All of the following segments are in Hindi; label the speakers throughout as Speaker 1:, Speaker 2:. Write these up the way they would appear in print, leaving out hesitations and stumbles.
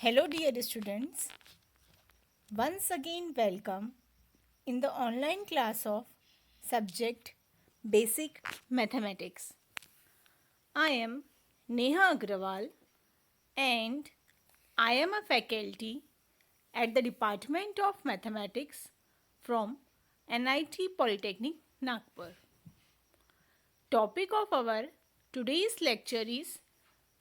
Speaker 1: Hello, dear students. Once again, welcome in the online class of subject Basic Mathematics. I am Neha Agrawal and I am a faculty at the Department of Mathematics from NIT Polytechnic, Nagpur. Topic of our today's lecture is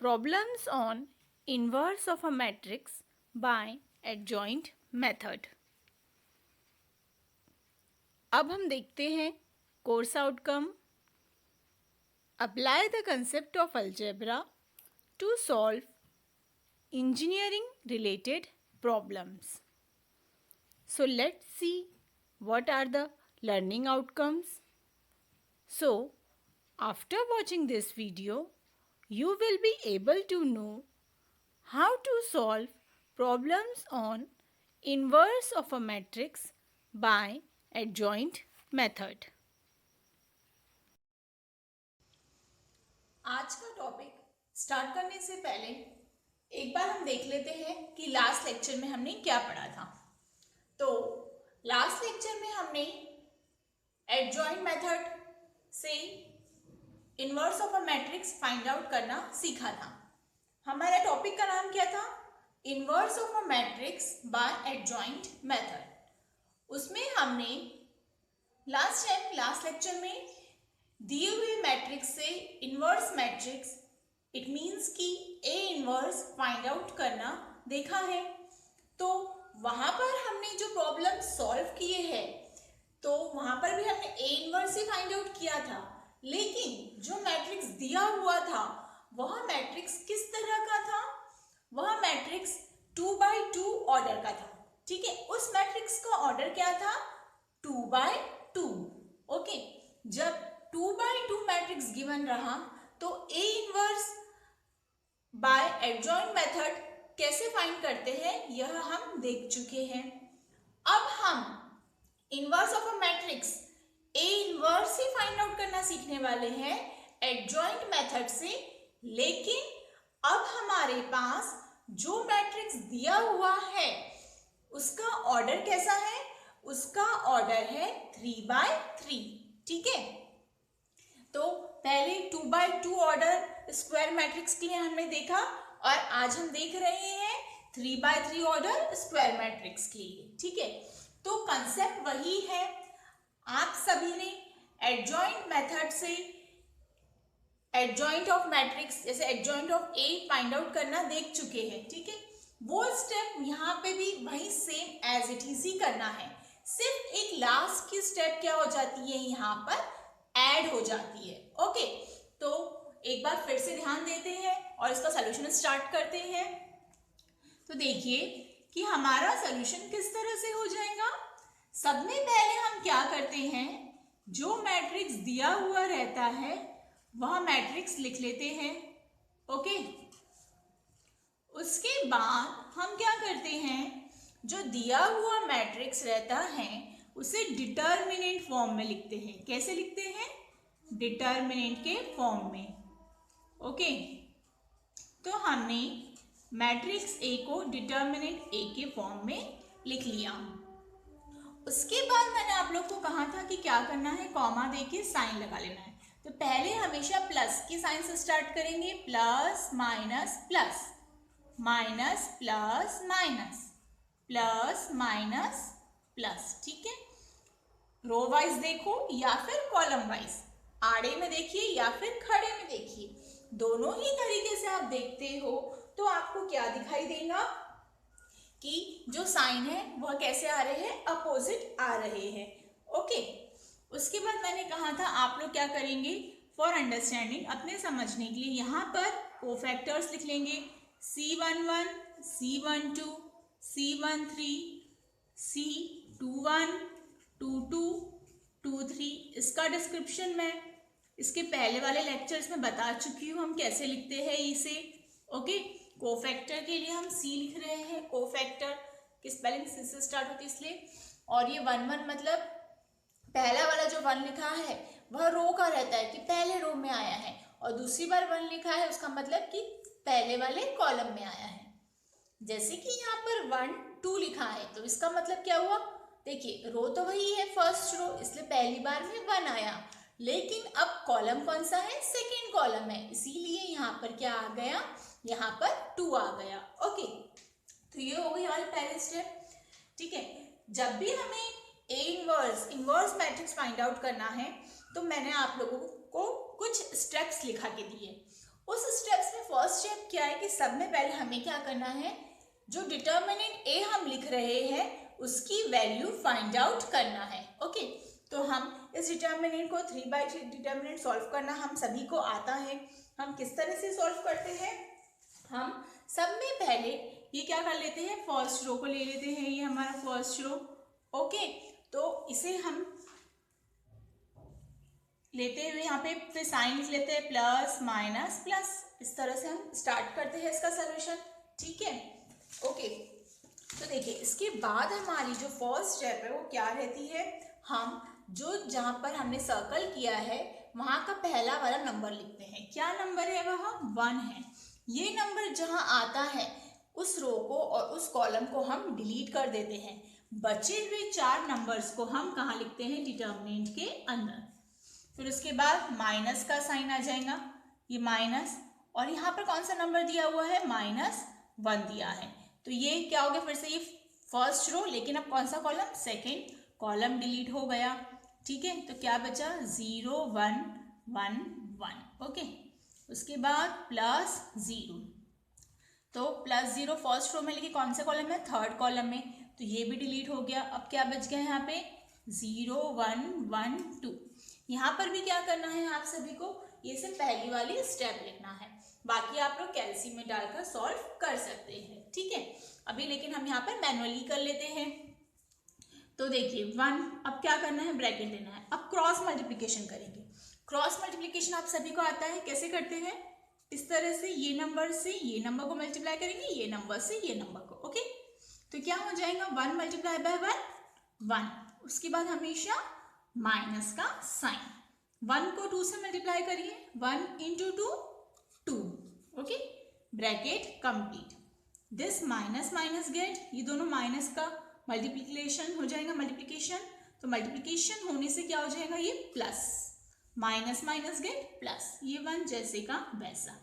Speaker 1: Problems on Inverse of a Matrix by Adjoint Method. अब हम देखते हैं course outcome. Apply the concept of algebra to solve engineering related problems. So let's see what are the learning outcomes. So after watching this video, you will be able to know how to solve problems on inverse of a matrix by adjoint method.
Speaker 2: आज का टॉपिक स्टार्ट करने से पहले एक बार हम देख लेते हैं कि लास्ट लेक्चर में हमने क्या पढ़ा था. तो लास्ट लेक्चर में हमने एडजॉइंट मेथड से inverse of a matrix find out करना सीखा था. हमारा टॉपिक का नाम क्या था? Inverse of a matrix bye adjoint method. उसमें हमने लास्ट लेक्चर में दिए हुए मैट्रिक्स से इनवर्स मैट्रिक्स इट मीन्स कि ए इनवर्स फाइंड आउट करना देखा है. तो वहां पर हमने जो प्रॉब्लम सॉल्व किए हैं तो वहां पर भी हमने A inverse he find out किया था. लेकिन जो मैट्रिक्स दिया हुआ था वह मैट्रिक्स किस तरह का था? वह मैट्रिक्स 2x2 ऑर्डर का था. ठीक है, उस मैट्रिक्स का ऑर्डर क्या था? 2x2. ओके, जब 2x2 मैट्रिक्स गिवन रहा तो A inverse by adjoint method कैसे फाइंड करते हैं यह हम देख चुके हैं. अब हम inverse of a matrix A inverse he find out करना सीखने वाले हैं एडजॉइंट मेथड से. लेकिन अब हमारे पास जो मैट्रिक्स दिया हुआ है उसका ऑर्डर कैसा है? उसका ऑर्डर है 3x3. ठीक है, तो पहले 2x2 ऑर्डर स्क्वायर मैट्रिक्स के लिए हमने देखा और आज हम देख रहे हैं 3x3 ऑर्डर स्क्वायर मैट्रिक्स के लिए. ठीक है, तो कंसेप्ट वही है. आप सभी ने एडजॉइंट मेथड से एडजॉइंट ऑफ मैट्रिक्स जैसे adjoint of A find out करना देख चुके हैं. ठीक है, वो स्टेप यहाँ पे भी वही सेम एज इट इज ही करना है. सिर्फ एक लास्ट की स्टेप क्या हो जाती है, यहाँ पर ऐड हो जाती है. ओके, तो एक बार फिर से ध्यान देते हैं और इसका सॉल्यूशन स्टार्ट करते हैं. तो देखिए कि हमारा सॉल्यूशन किस तरह से हो जाएगा. सबसे पहले हम क्या करते हैं, जो मैट्रिक्स दिया हुआ रहता है वह मैट्रिक्स लिख लेते हैं. ओके, उसके बाद हम क्या करते हैं, जो दिया हुआ मैट्रिक्स रहता है उसे डिटर्मिनेंट फॉर्म में लिखते हैं. कैसे लिखते हैं? डिटर्मिनेंट के फॉर्म में. ओके, तो हमने मैट्रिक्स ए को डिटर्मिनेंट ए के फॉर्म में लिख लिया. उसके बाद मैंने आप लोग को कहा था कि क्या करना है, कॉमा दे के साइन लगा लेना है. तो पहले हमेशा प्लस के साइन से स्टार्ट करेंगे. Plus minus plus, minus plus minus, plus minus plus. ठीक है, रो वाइज देखो या फिर कॉलम वाइज, आड़े में देखिए या फिर खड़े में देखिए, दोनों ही तरीके से आप देखते हो तो आपको क्या दिखाई देगा कि जो साइन है वह कैसे आ रहे हैं, अपोजिट आ रहे हैं. ओके, उसके बाद मैंने कहा था आप लोग क्या करेंगे, फॉर अंडरस्टैंडिंग अपने समझने के लिए यहाँ पर कोफैक्टर्स लिख लेंगे. C11, C12, C13, C21, 22, 23. इसका डिस्क्रिप्शन मैं इसके पहले वाले लेक्चर्स में बता चुकी हूँ हम कैसे लिखते हैं इसे. ओके, कोफैक्टर के लिए हम C लिख रहे हैं. कोफैक्टर की स्पेलिंग C से स्टार्ट होती है इसलिए. और ये 1 1 मतलब पहला वाला जो 1 लिखा है वह रो का रहता है कि पहले रो में आया है, और दूसरी बार 1 लिखा है उसका मतलब कि पहले वाले कॉलम में आया है. जैसे कि यहाँ पर 1 2 लिखा है, तो इसका मतलब क्या हुआ, देखिए रो तो वही है फर्स्ट रो, इसलिए पहली बार में 1 आया, लेकिन अब कॉलम कौन सा है, सेकेंड कॉलम है, इसीलिए यहाँ पर क्या आ गया, यहाँ पर 2 आ गया। ओके, तो ये हो गई हमारी पहली स्टेप। ठीक है, जब भी हमें A inverse matrix find out करना है तो मैंने आप लोगों को कुछ स्टेप्स लिखा के दिए। उस स्टेप्स में फर्स्ट स्टेप क्या है कि सब में पहले हमें क्या करना है, जो डिटर्मिनेंट ए हम लिख रहे हैं उसकी वैल्यू फाइंड आउट करना है। ओके, तो हम इस डिटर्मिनेंट को 3/3 डिटर्मिनेंट सॉल्व करना हम सभी को आता है। हम किस तरह से सॉल्व करते हैं, हम सब में पहले ये क्या कर लेते हैं, फर्स्ट रो को ले लेते हैं, ये हमारा फर्स्ट रो। ओके, तो इसे हम लेते हुए यहाँ पे फिर साइन लिख लेते हैं, प्लस माइनस प्लस, इस तरह से हम स्टार्ट करते हैं इसका सॉल्यूशन। ठीक है, ओके, तो देखिए इसके बाद हमारी जो फर्स्ट स्टेप है वो क्या रहती है, हम जो जहाँ पर हमने सर्कल किया है वहाँ का पहला वाला नंबर लिखते हैं। क्या नंबर है, वह 1 है। ये नंबर जहाँ आता है उस रो को और उस कॉलम को हम डिलीट कर देते हैं। बचे हुए 4 नंबर्स को हम कहाँ लिखते हैं, डिटर्मिनेंट के अंदर। फिर उसके बाद माइनस का साइन आ जाएगा, ये माइनस, और यहाँ पर कौन सा नंबर दिया हुआ है, -1 दिया है, तो ये क्या हो गया, फिर से ये फर्स्ट रो, लेकिन अब कौन सा कॉलम, सेकेंड कॉलम डिलीट हो गया। ठीक है, तो क्या बचा, 0 1 1 1। ओके, उसके बाद +0, तो +0 फर्स्ट रो में, लेकिन कौन से कॉलम में, थर्ड कॉलम में, तो ये भी डिलीट हो गया। अब क्या बच गया यहाँ पे, 0 1 1 2। यहाँ पर भी क्या करना है आप सभी को, ये से पहली वाली स्टेप लिखना है, बाकी आप लोग कैलसी में डालकर सॉल्व कर सकते हैं। ठीक है, अभी लेकिन हम यहाँ पर मैनुअली कर लेते हैं। तो देखिए 1, अब क्या करना है, ब्रैकेट लेना है, अब क्रॉस मल्टीप्लिकेशन करेंगे। क्रॉस मल्टीप्लिकेशन आप सभी को आता है, कैसे करते हैं, इस तरह से ये नंबर से ये नंबर को मल्टीप्लाई करेंगे, ये नंबर से ये नंबर को। ओके, तो क्या हो जाएगा, 1 × 1 1, उसके बाद हमेशा माइनस का साइन, 1 को 2 से मल्टीप्लाई करिए, 1 × 2 2। Okay, bracket complete, this minus minus gate, ये दोनों माइनस का मल्टीप्लिकेशन हो जाएगा, मल्टीप्लिकेशन, तो मल्टीप्लिकेशन होने से क्या हो जाएगा, ये plus, minus minus get plus, ये 1 जैसे का वैसा।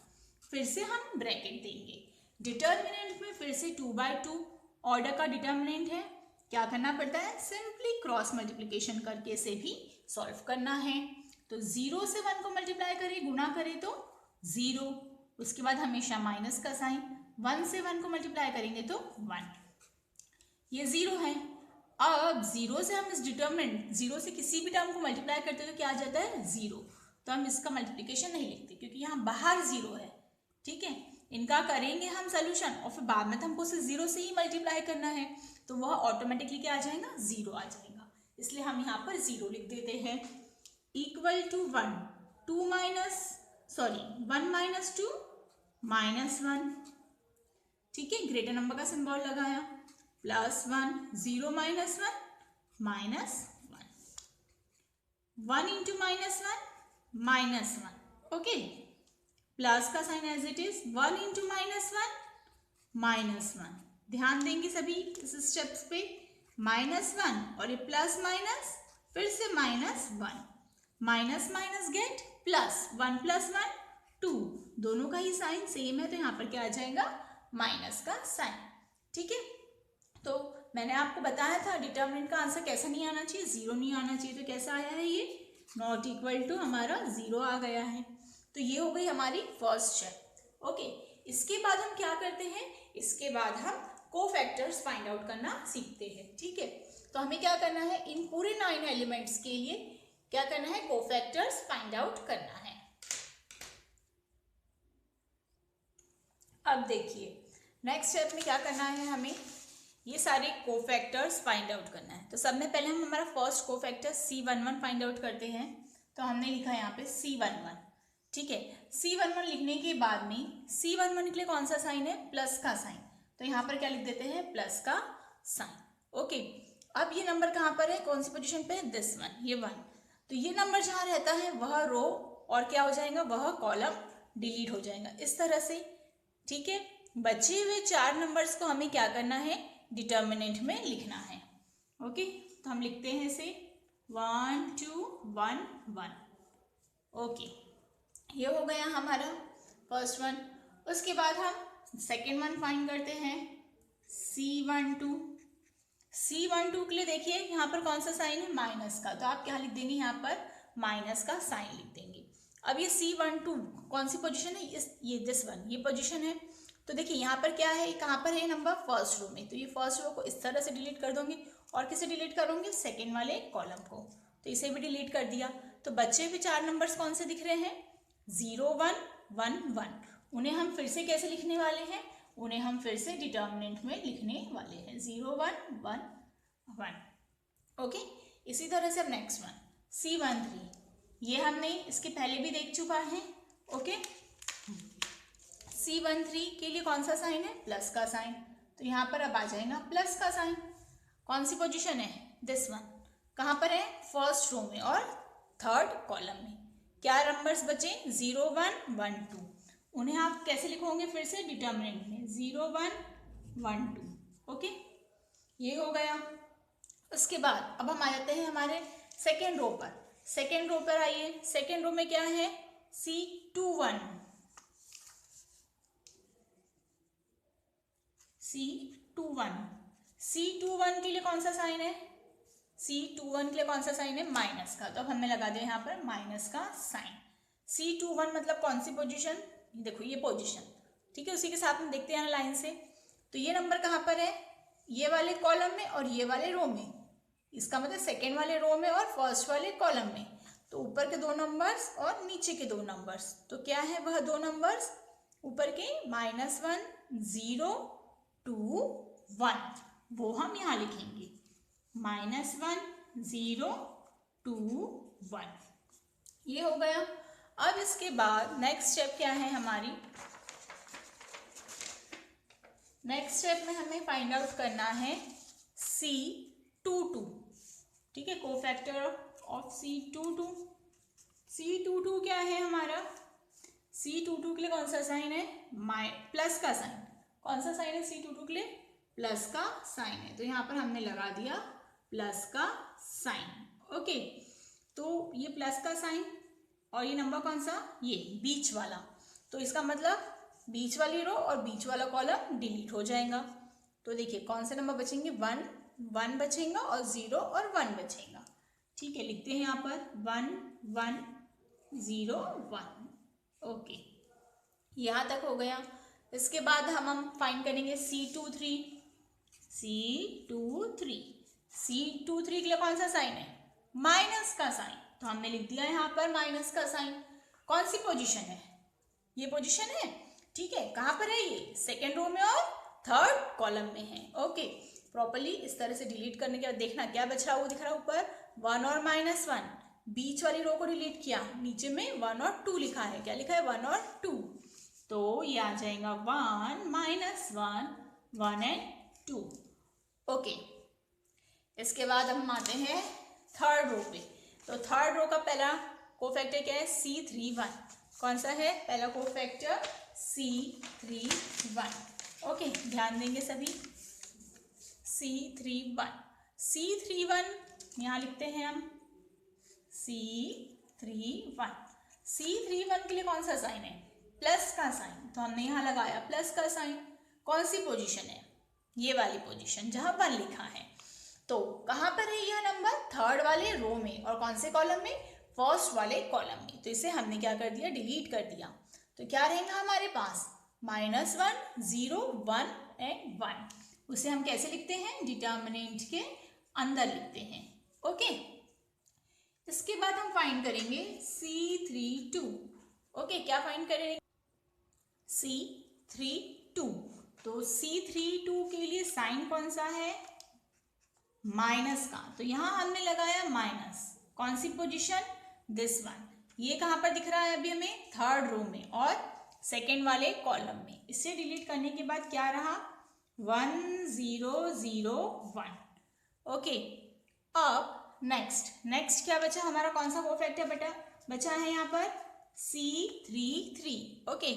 Speaker 2: फिर से हम ब्रैकेट देंगे, डिटर्मिनेंट में फिर से 2/2 ऑर्डर का डिटर्मिनेंट है, क्या करना पड़ता है, सिंपली क्रॉस मल्टीप्लिकेशन करके इसे भी सॉल्व करना है। तो 0 से 1 को मल्टीप्लाई करें, गुणा करें तो 0, उसके बाद हमेशा माइनस का साइन, 1 से 1 को मल्टीप्लाई करेंगे तो 1, ये 0 है। अब 0 से हम इस डिटर्मिनेंट, 0 से किसी भी टर्म को मल्टीप्लाई करते हैं तो क्या आ जाता है, 0, तो हम इसका मल्टीप्लिकेशन नहीं लिखते क्योंकि यहाँ बाहर 0 है। ठीक है, इनका करेंगे हम सोल्यूशन और फिर बाद में तो हमको सिर्फ 0 से ही मल्टीप्लाई करना है, तो वह ऑटोमेटिकली क्या आ जाएगा, 0 आ जाएगा, इसलिए हम यहाँ पर 0 लिख देते हैं। Equal to 1 2 minus 1 - 2 -1। ठीक है, ग्रेटर नंबर का सिंबल लगाया, +1 0 - 1 -1 1 × -1 -1। ओके, प्लस का साइन एज इट इज, 1 × -1 -1। ध्यान देंगे सभी इस स्टेप्स पे, -1 और ये प्लस माइनस, फिर से -1, माइनस माइनस गेट प्लस, 1 + 1 2, दोनों का ही साइन सेम है, तो यहाँ पर क्या आ जाएगा, माइनस का साइन। ठीक है, तो मैंने आपको बताया था डिटर्मिनेंट का आंसर कैसा नहीं आना चाहिए, 0 नहीं आना चाहिए, तो कैसा आया है, ये नॉट इक्वल टू हमारा 0 आ गया है। तो ये हो गई हमारी फर्स्ट स्टेप। ओके, इसके बाद हम क्या करते हैं, इसके बाद हम कोफैक्टर्स फाइंड आउट करना सीखते हैं। ठीक है, तो हमें क्या करना है, इन पूरे 9 एलिमेंट्स के लिए क्या करना है, कोफैक्टर्स फाइंड आउट करना है। अब देखिए नेक्स्ट स्टेप में क्या करना है, हमें ये सारे कोफैक्टर्स फाइंड आउट करना है। तो सब में पहले हम हमारा first cofactor C11 find out करते हैं। तो हमने लिखा है यहाँ पे C11। ठीक है, C11 लिखने के बाद में C11 के लिए कौन सा साइन है, प्लस का साइन, तो यहाँ पर क्या लिख देते हैं, प्लस का साइन। ओके, अब ये नंबर कहाँ पर है, कौन सी पोजीशन पे है, दिस वन, ये 1, तो ये नंबर जहाँ रहता है वह रो और क्या हो जाएगा, वह कॉलम डिलीट हो जाएगा इस तरह से। ठीक है, बचे हुए 4 नंबर्स को हमें क्या करना है, डिटर्मिनेंट में लिखना है। ओके, तो हम लिखते हैं इसे 1 2 1 1। ओके, ये हो गया हमारा फर्स्ट वन। उसके बाद हम सेकेंड वन फाइंड करते हैं, C12। C12 के लिए देखिए यहाँ पर कौन सा साइन है, माइनस का, तो आप क्या लिख देंगे, यहाँ पर माइनस का साइन लिख देंगे। अब ये C12 कौन सी पोजीशन है, ये दिस वन, ये पोजीशन है। तो देखिए यहाँ पर क्या है, कहाँ पर है नंबर, फर्स्ट रो में, तो ये फर्स्ट रो को इस तरह से डिलीट कर दोगे और किसे डिलीट करोगे, सेकेंड वाले कॉलम को, तो इसे भी डिलीट कर दिया। तो बच्चे भी 4 नंबर्स कौन से दिख रहे हैं, 0 1 1 1। उन्हें हम फिर से कैसे लिखने वाले हैं, उन्हें हम फिर से डिटर्मिनेंट में लिखने वाले हैं, 0 1 1 1। ओके, इसी तरह से अब नेक्स्ट वन C13, ये हमने इसके पहले भी देख चुका है। ओके, C13 के लिए कौन सा साइन है, प्लस का साइन, तो यहाँ पर अब आ जाएगा प्लस का साइन। कौन सी पोजीशन है, दिस वन, कहाँ पर है, फर्स्ट रो में और थर्ड कॉलम में। क्या नंबर्स बचे, 0 1 1 2, उन्हें आप कैसे लिखोगे, फिर से डिटर्मिनेंट में 0 1 1 2। ओके, ये हो गया। उसके बाद अब हम आ जाते हैं हमारे सेकेंड रो पर। सेकेंड रो पर आइए, सेकेंड रो में क्या है, C21। C21 के लिए कौन सा साइन है, C21 के लिए कौन सा साइन है, माइनस का, तो अब हमने लगा दिया यहाँ पर माइनस का साइन। C21 मतलब कौन सी पोजीशन, देखो ये पोजीशन, ठीक है, उसी के साथ में देखते हैं लाइन से। तो ये नंबर कहाँ पर है, ये वाले कॉलम में और ये वाले रो में, इसका मतलब सेकेंड वाले रो में और फर्स्ट वाले कॉलम में। तो ऊपर के 2 नंबर्स और नीचे के 2 नंबर्स, तो क्या है वह 2 नंबर्स, ऊपर के -1 0 2 1, वो हम यहाँ लिखेंगे, -1 0 2 1। ये हो गया। अब इसके बाद नेक्स्ट स्टेप क्या है हमारी, नेक्स्ट स्टेप में हमें फाइंड आउट करना है C22, ठीक है, कोफैक्टर ऑफ C22। C22 क्या है हमारा, C22 के लिए कौन सा साइन है, प्लस का साइन। कौन सा साइन है C22 के लिए, प्लस का साइन है, तो यहाँ पर हमने लगा दिया प्लस का साइन। ओके, तो ये प्लस का साइन और ये नंबर कौन सा, ये बीच वाला, तो इसका मतलब बीच वाली रो और बीच वाला कॉलम डिलीट हो जाएगा। तो देखिए कौन से नंबर बचेंगे, 1 1 बचेगा और 0 और 1 बचेगा। ठीक है, लिखते हैं यहाँ पर 1 1 0 1। ओके, यहाँ तक हो गया। इसके बाद हम फाइंड करेंगे C23। C23 के लिए कौन सा साइन है, माइनस का साइन, तो हमने लिख दिया यहाँ पर माइनस का साइन। कौन सी पोजीशन है, ये पोजीशन है, ठीक है, कहाँ पर है ये, सेकेंड रो में और थर्ड कॉलम में है। ओके, प्रॉपर्ली इस तरह से डिलीट करने के बाद देखना क्या बच रहा है, वो दिख रहा है ऊपर 1 और -1, बीच वाली रो को डिलीट किया, नीचे में 1 और 2 लिखा है, क्या लिखा है 1 और 2, तो ये आ जाएगा 1 -1 1 एंड 2। ओके, इसके बाद अब हम आते हैं थर्ड रो पे। तो थर्ड रो का पहला कोफैक्टर क्या है, C31। कौन सा है पहला कोफैक्टर, C31। ओके, ध्यान देंगे सभी, C31 यहाँ लिखते हैं हम C31 के लिए कौन सा साइन है, प्लस का साइन, तो हमने यहाँ लगाया प्लस का साइन। कौन सी पोजीशन है, ये वाली पोजीशन जहाँ 1 लिखा है, तो कहाँ पर है यह नंबर, थर्ड वाले रो में, और कौन से कॉलम में, फर्स्ट वाले कॉलम में, तो इसे हमने क्या कर दिया, डिलीट कर दिया। तो क्या रहेगा हमारे पास, -1 0 1 एंड 1, उसे हम कैसे लिखते हैं, डिटर्मिनेंट के अंदर लिखते हैं। ओके, इसके बाद हम फाइंड करेंगे C32। ओके, क्या फाइंड करेंगे, C32, तो C32 के लिए साइन कौन सा है, माइनस का, तो यहां हमने लगाया माइनस। कौन सी पोजीशन, दिस वन, ये कहां पर दिख रहा है अभी हमें, थर्ड रो में और सेकेंड वाले कॉलम में। इसे डिलीट करने के बाद क्या रहा, 1 0 0 1। ओके, अब नेक्स्ट क्या बचा हमारा, कौन सा कोफैक्टर बचा है यहाँ पर, C33। ओके,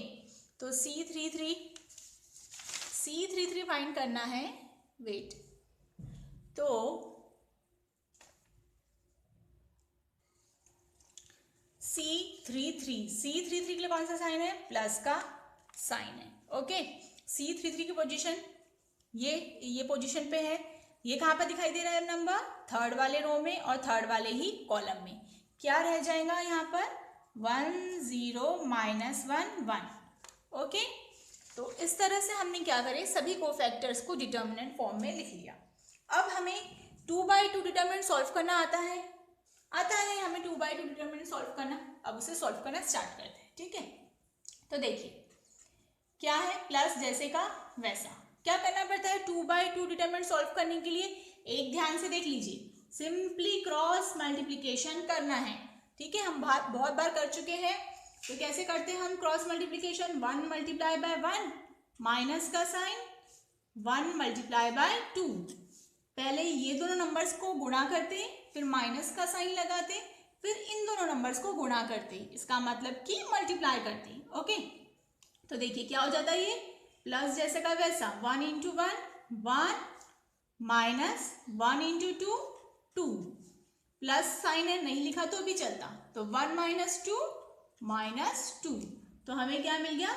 Speaker 2: तो C33 C33 फाइंड करना है। वेट, तो C33 के लिए कौन सा साइन है? प्लस का साइन है। ओके, C33 की पोजीशन ये पोजीशन पे है। ये कहाँ पर दिखाई दे रहा है नंबर? थर्ड वाले रो में और थर्ड वाले ही कॉलम में। क्या रह जाएगा यहाँ पर? 1 0 -1 1। ओके, तो इस तरह से हमने क्या करे, सभी कोफैक्टर्स को डिटर्मिनेंट फॉर्म में लिख लिया। अब हमें 2/2 डिटर्मिनेंट सॉल्व करना आता है हमें 2/2 डिटर्मिनेंट सॉल्व करना। अब उसे सॉल्व करना स्टार्ट करते हैं। ठीक है, तो देखिए क्या है, प्लस जैसे का वैसा। क्या करना पड़ता है 2/2 डिटर्मिनेंट सॉल्व करने के लिए? एक ध्यान से देख लीजिए, सिंपली क्रॉस मल्टीप्लिकेशन करना है। ठीक है, हम बहुत बार कर चुके हैं। तो कैसे करते हैं हम क्रॉस मल्टीप्लिकेशन? 1 × 1 माइनस का साइन 1 × 2। पहले ये दोनों नंबर्स को गुणा करते, फिर माइनस का साइन लगाते, फिर इन दोनों नंबर्स को गुणा करते, इसका मतलब कि मल्टीप्लाई करते। ओके, तो देखिए क्या हो जाता है, ये प्लस जैसे का वैसा 1 × 1 1 माइनस 1 × 2 2। प्लस साइन है, नहीं लिखा तो भी चलता, तो 1 - 2 तो हमें क्या मिल गया?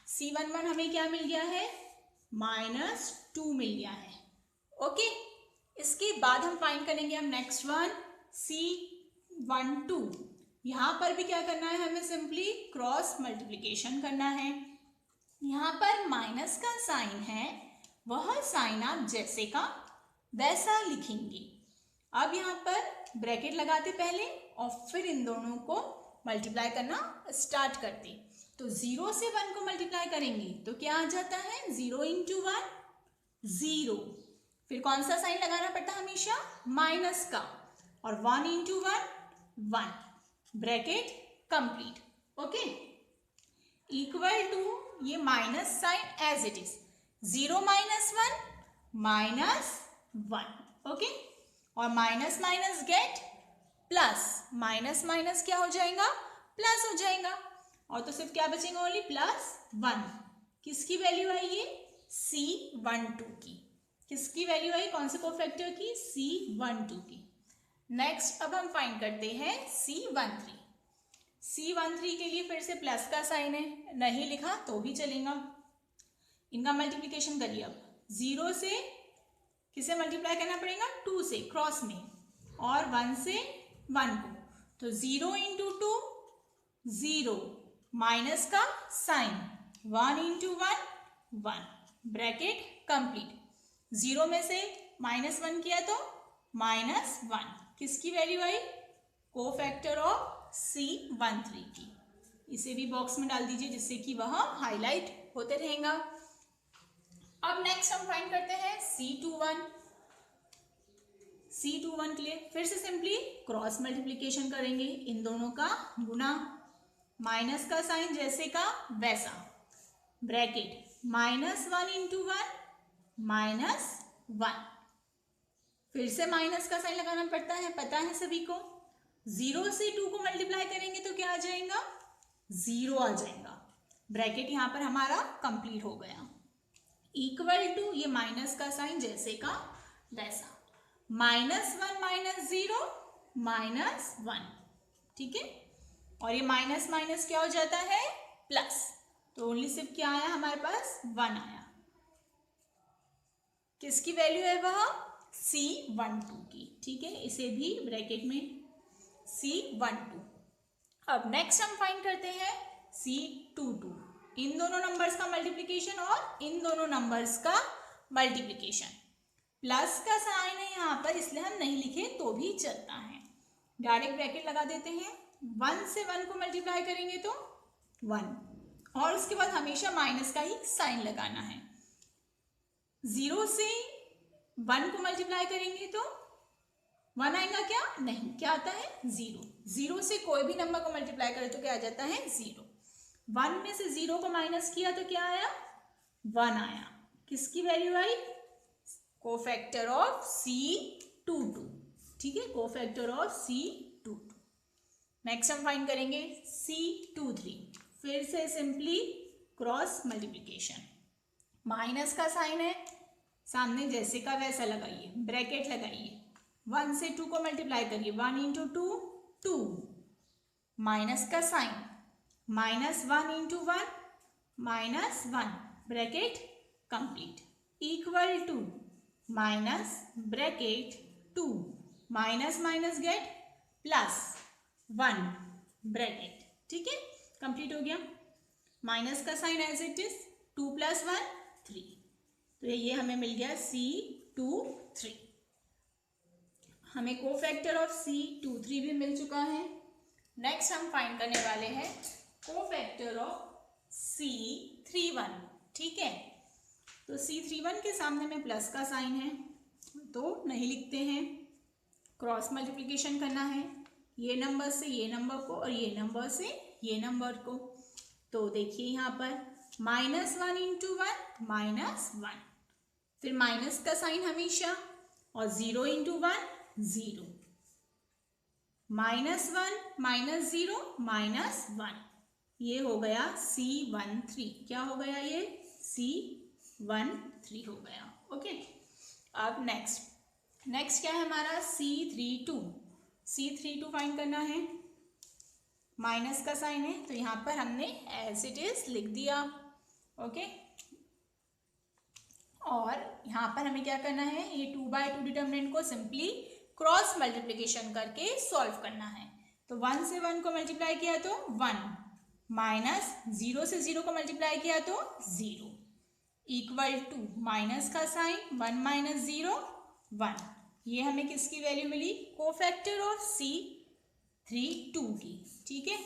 Speaker 2: C11 हमें क्या मिल गया है? -2 मिल गया है। ओके, इसके बाद हम फाइंड करेंगे हम नेक्स्ट वन C12। यहाँ पर भी क्या करना है, हमें सिंपली क्रॉस मल्टीप्लिकेशन करना है। यहाँ पर माइनस का साइन है, वह साइन आप जैसे का वैसा लिखेंगे। अब यहाँ पर ब्रैकेट लगाते पहले और फिर इन दोनों को मल्टीप्लाई करना स्टार्ट करते। तो 0 से 1 को मल्टीप्लाई करेंगे तो क्या आ जाता है? 0 × 1 0। फिर कौन सा साइन लगाना पड़ता है? हमेशा माइनस का। और 1 × 1 1। Bracket complete. Okay, equal to ये minus sign as it is 0 - 1 -1। Okay, और minus minus get plus, minus minus क्या हो जाएगा? प्लस हो जाएगा। और तो सिर्फ क्या बचेगा? ओनली +1। किसकी वैल्यू आई ये? C12 की। किसकी वैल्यू आई? कौन से कोफैक्टर की? C12 की। नेक्स्ट अब हम फाइंड करते हैं C13। C13 के लिए फिर से प्लस का साइन है, नहीं लिखा तो भी चलेगा। इनका मल्टीप्लिकेशन करिए। अब 0 से किसे मल्टीप्लाई करना पड़ेगा? 2 से, क्रॉस में, और 1 से 1 को। तो 0 × 2 0, माइनस का साइन 1 × 1 1। Bracket complete. 0 में से -1 किया तो -1। किसकी value I? Cofactor of C13 की। इसे भी बॉक्स में डाल दीजिए जिससे कि वह हाईलाइट होते रहेगा। अब नेक्स्ट हम फाइंड करते हैं C21। C21 के लिए फिर से सिंपली क्रॉस मल्टीप्लिकेशन करेंगे, इन दोनों का गुना, माइनस का साइन जैसे का वैसा, ब्रैकेट -1 × 1 -1। फिर से माइनस का साइन लगाना पड़ता है, पता है सभी को। 0 से 2 को मल्टीप्लाई करेंगे तो क्या आ जाएगा? 0 आ जाएगा। ब्रैकेट यहाँ पर हमारा कंप्लीट हो गया। इक्वल टू ये माइनस का साइन जैसे का वैसा, -1 -0 -1। ठीक है, और ये माइनस माइनस क्या हो जाता है? प्लस। तो ओनली सिर्फ क्या आया हमारे पास? 1 आया। किसकी वैल्यू है वह? C12 की। ठीक है, इसे भी ब्रैकेट में C12। अब नेक्स्ट हम फाइंड करते हैं C22। इन दोनों नंबर्स का मल्टीप्लिकेशन और इन दोनों नंबर्स का मल्टीप्लिकेशन। प्लस का साइन है यहाँ पर, इसलिए हम नहीं लिखे तो भी चलता है। डायरेक्ट ब्रैकेट लगा देते हैं। 1 से 1 को मल्टीप्लाई करेंगे तो 1, और उसके बाद हमेशा माइनस का ही साइन लगाना है। 0 से 1 को मल्टीप्लाई करेंगे तो 1 आएगा क्या? नहीं, क्या आता है? 0। 0 से कोई भी नंबर को मल्टीप्लाई करें तो क्या आ जाता है? 0। 1 में से 0 को माइनस किया तो क्या आया? 1 आया। किसकी value I? Cofactor of C22। ठीक है, कोफैक्टर ऑफ C22। नेक्स्ट हम फाइंड करेंगे C23। फिर से सिंपली क्रॉस मल्टीप्लिकेशन। माइनस का साइन है, सामने जैसे का वैसा लगाइए, ब्रैकेट लगाइए, 1 से 2 को मल्टीप्लाई करिए, 1 इंटू 2 2, माइनस का sign, -1 into 1 -1, bracket complete, equal to minus bracket 2, minus minus get +1 bracket. ठीक है, कंप्लीट हो गया। माइनस का साइन एज इट इज, 2 + 1 3, तो ये हमें मिल गया C2 3। हमें कोफैक्टर ऑफ C2 3 भी मिल चुका है। नेक्स्ट हम फाइंड करने वाले हैं कोफैक्टर ऑफ C31। ठीक है, तो C31 के सामने में प्लस का साइन है तो नहीं लिखते हैं, क्रॉस मल्टीप्लिकेशन करना है, ये नंबर से ये नंबर को और ये नंबर से ये नंबर को। तो देखिए यहाँ पर -1 इंटू 1 -1, फिर माइनस का साइन हमेशा, और 0 इंटू 1 0, -1 -0 -1, ये हो गया C13। क्या हो गया ये? C13 हो गया। ओके, अब नेक्स्ट क्या है हमारा? C32 फाइंड करना है, माइनस का साइन है तो यहाँ पर हमने एज इट इज लिख दिया। ओके, और यहाँ पर हमें क्या करना है, ये 2/2 डिटर्मिनेंट को सिंपली क्रॉस मल्टीप्लिकेशन करके सॉल्व करना है। तो 1 से 1 को मल्टीप्लाई किया तो 1, माइनस 0 से 0 को मल्टीप्लाई किया तो 0, इक्वल टू माइनस का साइन, 1 - 0 1। ये हमें किसकी value milli? Cofactor of C32 की। ठीक है,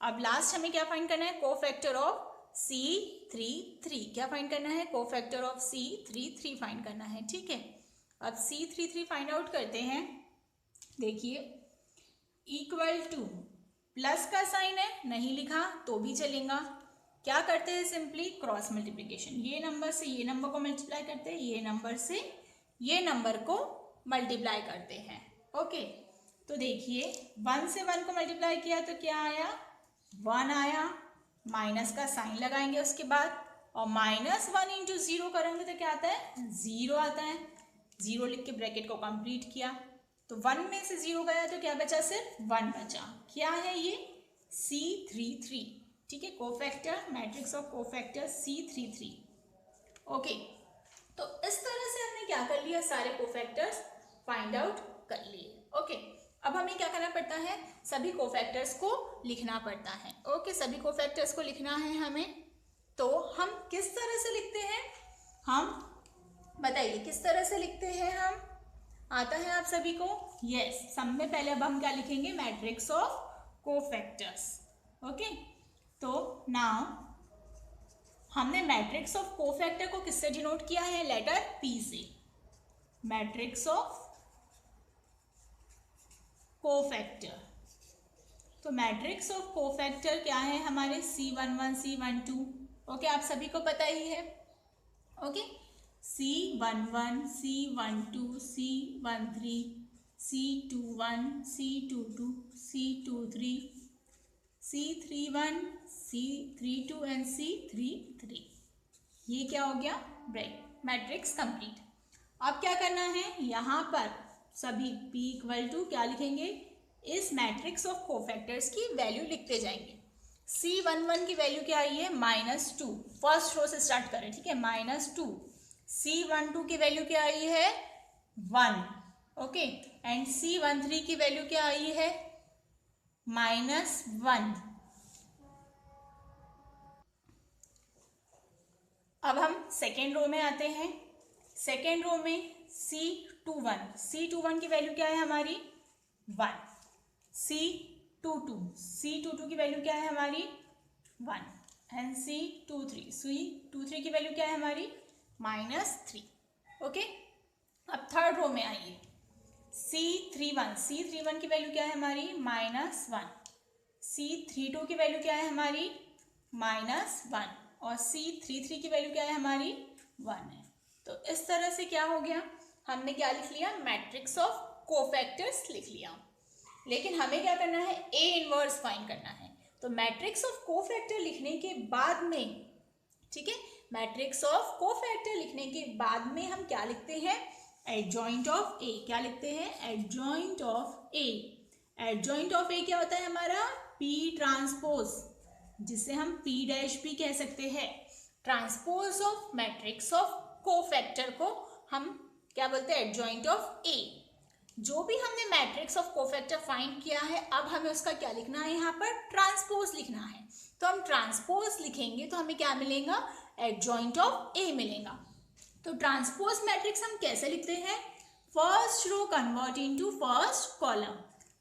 Speaker 2: अब लास्ट हमें क्या फाइंड करना है? Cofactor of C33। क्या फाइंड करना है? कोफैक्टर ऑफ C33 फाइंड करना है। ठीक है, अब C33 फाइंड आउट करते हैं। देखिए, इक्वल टू प्लस का साइन है, नहीं लिखा तो भी चलेगा। क्या करते हैं? सिंपली क्रॉस मल्टीप्लिकेशन, ये नंबर से ये नंबर को मल्टीप्लाई करते हैं, ये नंबर से ये नंबर को मल्टीप्लाई करते हैं। ओके, तो देखिए 1 से 1 को मल्टीप्लाई किया तो क्या आया? 1 आया, माइनस का साइन लगाएंगे उसके बाद, और -1 इंटू 0 करेंगे तो क्या आता है? 0 आता है। 0 लिख के ब्रैकेट को कंप्लीट किया तो 1 में से 0 गया तो क्या बचा? सिर्फ 1 बचा। क्या है ये? C33। ठीक है, cofactor, matrix of cofactor C33। Okay, तो इस तरह से हमने क्या कर लिया? सारे कोफैक्टर्स फाइंड आउट कर लिए। ओके, अब हमें क्या करना पड़ता है? सभी कोफैक्टर्स को लिखना पड़ता है। ओके, सभी कोफैक्टर्स को लिखना है हमें। तो हम किस तरह से लिखते हैं? हम बताइए किस तरह से लिखते हैं हम? आता है आप सभी को? यस, सब में पहले अब हम क्या लिखेंगे? Matrix of cofactors. ओके, तो नाउ हमने मैट्रिक्स ऑफ कोफैक्टर को किससे डिनोट किया है? लेटर P से। मैट्रिक्स ऑफ कोफैक्टर, तो मैट्रिक्स ऑफ कोफैक्टर क्या है हमारे? C11 C12। ओके, आप सभी को पता ही है। Okay, C11 C12 C13 C21 C22 C23 C31 C32 and C33। ये क्या हो गया? Matrix complete. अब क्या करना है? यहाँ पर सभी P इक्वल टू क्या लिखेंगे? इस मैट्रिक्स ऑफ कोफैक्टर्स की वैल्यू लिखते जाएंगे। C11 की वैल्यू क्या आई है? -2। फर्स्ट रो से स्टार्ट करें। ठीक है, -2। C12 की वैल्यू क्या आई है? 1। ओके, एंड C13 की वैल्यू क्या आई है? -1। अब हम सेकेंड रो में आते हैं। सेकेंड रो में C21 की वैल्यू क्या है हमारी? 1। C22 की वैल्यू क्या है हमारी? 1। एंड C23 की वैल्यू क्या है हमारी? -3। ओके, अब थर्ड रो में आइए। C31 की वैल्यू क्या है हमारी? -1। C32 की वैल्यू क्या है हमारी? -1। और C33 की वैल्यू क्या है हमारी? 1 है। तो इस तरह से क्या हो गया? हमने क्या लिख लिया? मैट्रिक्स ऑफ कोफैक्टर्स लिख लिया। लेकिन हमें क्या करना है? A इनवर्स फाइंड करना है। तो मैट्रिक्स ऑफ कोफैक्टर लिखने के बाद में, ठीक है, मैट्रिक्स ऑफ कोफैक्टर लिखने के बाद में हम क्या लिखते हैं, एडजॉइंट ऑफ ए। क्या लिखते हैं, adjoint of A. Adjoint of A क्या होता है हमारा, पी ट्रांसपोज, जिसे हम पी डैश भी कह सकते हैं। Transpose of matrix of cofactor को हम क्या बोलते हैं, एडजॉइंट ऑफ ए। जो भी हमने मैट्रिक्स ऑफ कोफैक्टर फाइंड किया है, अब हमें उसका क्या लिखना है, यहाँ पर ट्रांसपोज लिखना है। तो हम ट्रांसपोज लिखेंगे तो हमें क्या मिलेगा, एडजॉइंट ऑफ ए मिलेगा। तो ट्रांसपोज मैट्रिक्स हम कैसे लिखते हैं, first row convert into first column,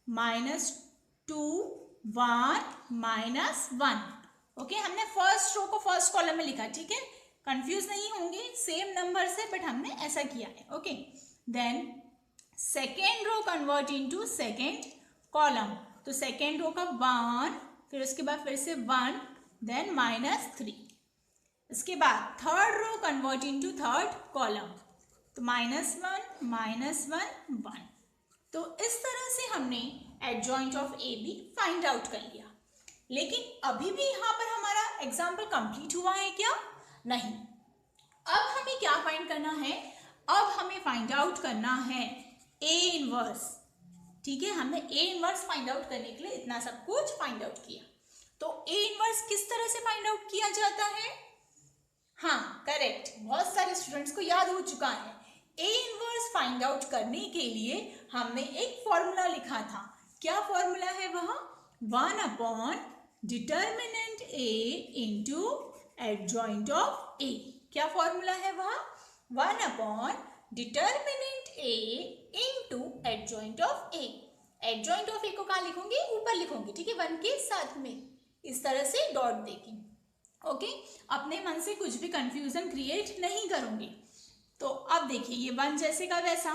Speaker 2: -2 1 -1। Okay, हमने फर्स्ट रो को फर्स्ट कॉलम में लिखा, ठीक है, कंफ्यूज नहीं होंगे, सेम नंबर से, बट हमने ऐसा किया है। Okay, then second row convert into second column, तो सेकेंड रो का 1, फिर उसके बाद फिर से 1, देन -3। इसके बाद third row convert into third column, तो -1 -1 1। तो इस तरह से हमने एडजॉइंट ऑफ ए भी फाइंड आउट कर लिया। लेकिन अभी भी यहाँ पर हमारा एग्जाम्पल कंप्लीट हुआ है क्या, नहीं। अब हमें क्या फाइंड करना है, अब हमें फाइंड आउट करना है ए इनवर्स। ठीक है, हमने ए इनवर्स फाइंड आउट करने के लिए इतना सब कुछ फाइंड आउट किया। तो ए इनवर्स किस तरह से फाइंड आउट किया जाता है, हाँ करेक्ट, बहुत सारे स्टूडेंट्स को याद हो चुका है। ए इनवर्स फाइंड आउट करने के लिए हमने एक फॉर्मूला लिखा था। क्या फॉर्मूला है वह, 1 determinant A into adjoint of A. क्या फॉर्मूला है वह, 1 determinant A into adjoint of A. Adjoint of A को कहाँ लिखोगे, ऊपर लिखोगे, ठीक है, 1 के साथ में इस तरह से डॉट देके। ओके, अपने मन से कुछ भी कंफ्यूजन क्रिएट नहीं करोगे। तो अब देखिए, ये 1 जैसे का वैसा,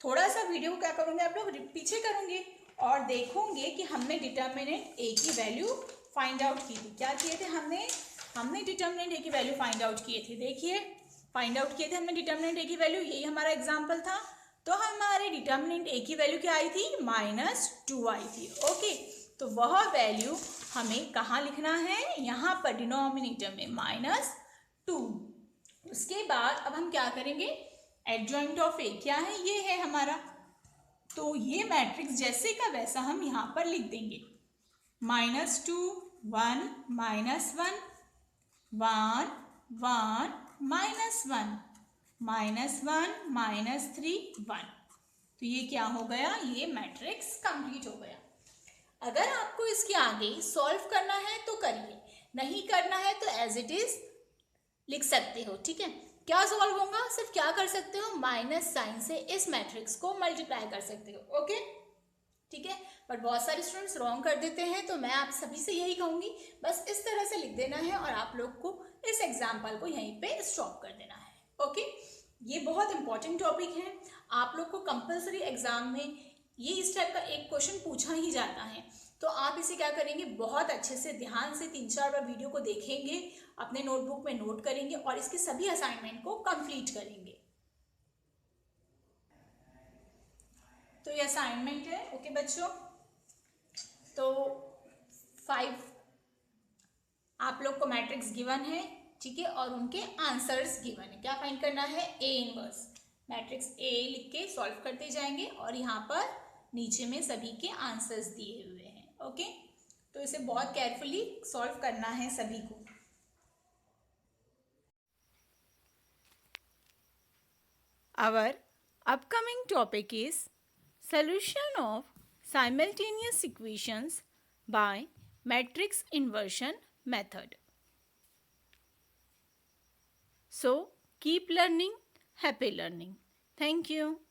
Speaker 2: थोड़ा सा वीडियो को क्या करोगे आप लोग, पीछे करोगे और देखोगे कि हमने डिटर्मिनेंट ए की वैल्यू फाइंड आउट की थी। क्या किए थे हमने डिटर्मिनेंट ए की वैल्यू फाइंड आउट किए थे। देखिए, फाइंड आउट किए थे हमने डिटर्मिनेंट ए की वैल्यू, यही हमारा एग्जाम्पल था। तो हमारे डिटर्मिनेंट ए की वैल्यू क्या आई थी, -2 आई थी। ओके, तो वह वैल्यू हमें कहाँ लिखना है, यहाँ पर डिनोमिनेटर में -2। उसके बाद अब हम क्या करेंगे, एडजॉइंट ऑफ ए क्या है, ये है हमारा। तो ये मैट्रिक्स जैसे का वैसा हम यहाँ पर लिख देंगे, -2 1 -1 1 1 -1 -3 1। तो ये क्या हो गया, ये मैट्रिक्स कंप्लीट हो गया। अगर आपको इसके आगे सॉल्व करना है तो करिए, नहीं करना है तो एज इट इज लिख सकते हो। ठीक है, क्या सॉल्व होगा, सिर्फ क्या कर सकते हो, माइनस साइन से इस मैट्रिक्स को मल्टीप्लाई कर सकते हो। ओके, ठीक है, बट बहुत सारे स्टूडेंट्स रॉन्ग कर देते हैं, तो मैं आप सभी से यही कहूँगी, बस इस तरह से लिख देना है और आप लोग को इस एग्जाम्पल को यहीं पे स्टॉप कर देना है। ओके, ये बहुत इंपॉर्टेंट टॉपिक है, आप लोग को कंपल्सरी एग्जाम में ये इस टाइप का एक क्वेश्चन पूछा ही जाता है। तो आप इसे क्या करेंगे, बहुत अच्छे से ध्यान से 3-4 बार वीडियो को देखेंगे, अपने नोटबुक में नोट करेंगे और इसके सभी असाइनमेंट को कंप्लीट करेंगे। तो ये असाइनमेंट है। ओके बच्चों, तो 5 आप लोग को मैट्रिक्स गिवन है, ठीक है, और उनके आंसर्स गिवन है। क्या फाइंड करना है, ए इनवर्स। मैट्रिक्स ए लिख के सॉल्व करते जाएंगे और यहाँ पर नीचे में सभी के आंसर्स दिए हुए हैं। ओके, तो इसे बहुत केयरफुली सॉल्व करना है सभी को।
Speaker 1: Our upcoming topic is solution of simultaneous equations by matrix inversion method. So keep learning, happy learning. Thank you.